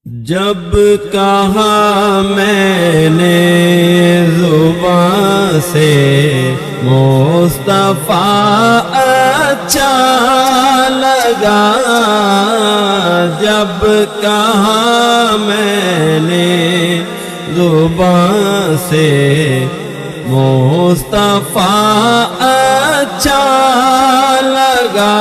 جب کہا میں نے زبان سے مصطفیٰ اچھا لگا، جب کہا میں نے زبان سے مصطفیٰ اچھا لگا،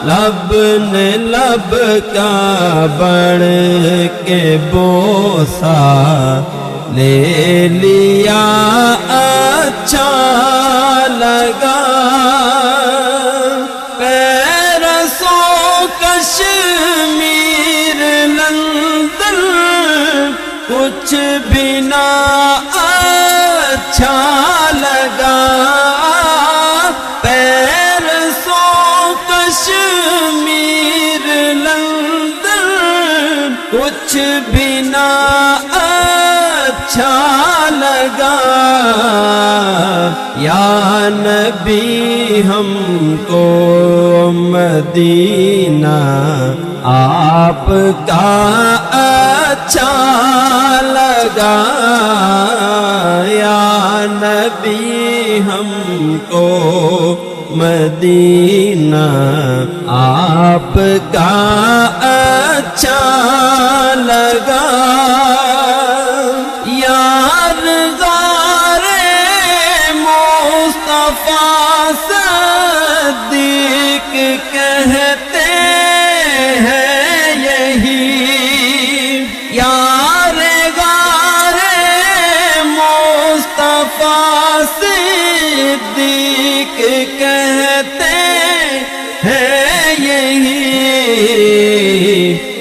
لب نے لب کا بڑھ کے بوسہ لے لیا اچھا لگا، پیرسوں کشمیر لندن کچھ بھی نہ اچھا لگا، کشمیر لندن کچھ بھی نہ اچھا لگا، یا نبی ہم کو مدینہ آپ کا اچھا لگا، یا نبی ہم کو مدینہ آپ کا اچھا لگا، یار غار مصطفیٰ صدیق کہتے ہیں یہی، یار غار مصطفیٰ صدیق کہتے ہیں یہی،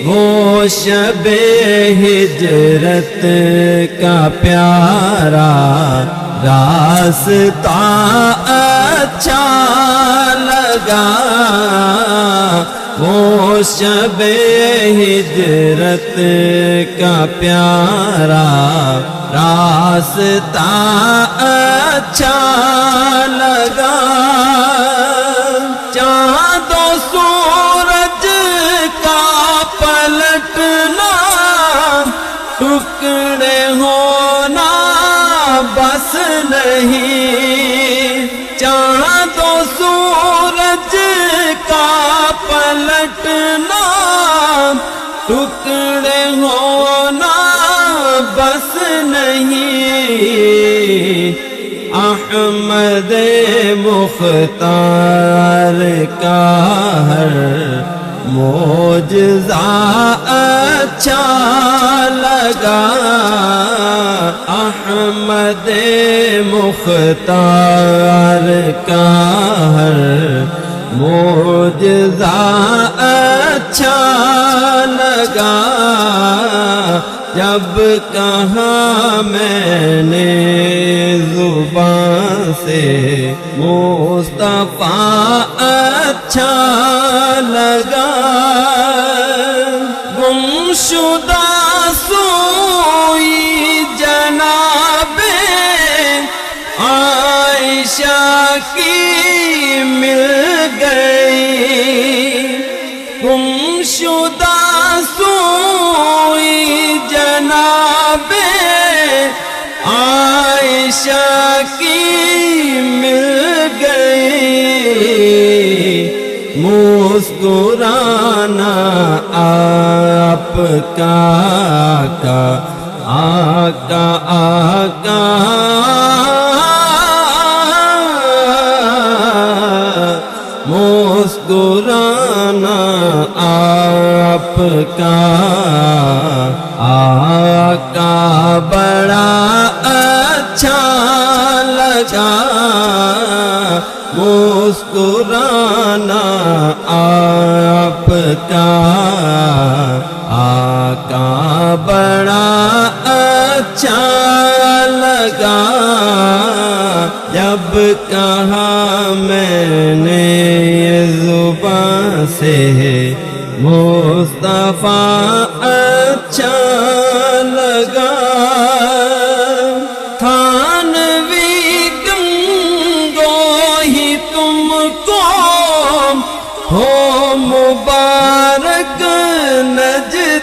وہ شب ہجرت کا پیارا راستہ اچھا لگا، وہ شب ہجرت کا پیارا راستہ اچھا لگا، چاند و سورج کا پلٹنا ٹکڑے ہونا بس نہیں، چاند و سورج کا پلٹنا ٹکڑے ہونا بس نہیں، احمد مختار کا ہر معجزہ اچھا لگا، احمد مختار کا ہر معجزہ اچھا لگا، جب کہا میں نے زبان سے مصطفیٰ اچھا لگا، گمشدہ سوئی جناب عائشہ کی مل گئی، گمشدہ سوئی جناب عائشہ کی مل گئی، مسکرانا آپ کا آقا آقا مسکرانا آپ کا آقا بڑا اچھا لگا، مسکرانا آپ کا آقا بڑا اچھا لگا، جب کہا میں نے زبان سے مصطفیٰ اچھا لگا، تھانوی گنگوہی تم کو ہو مبارک نجد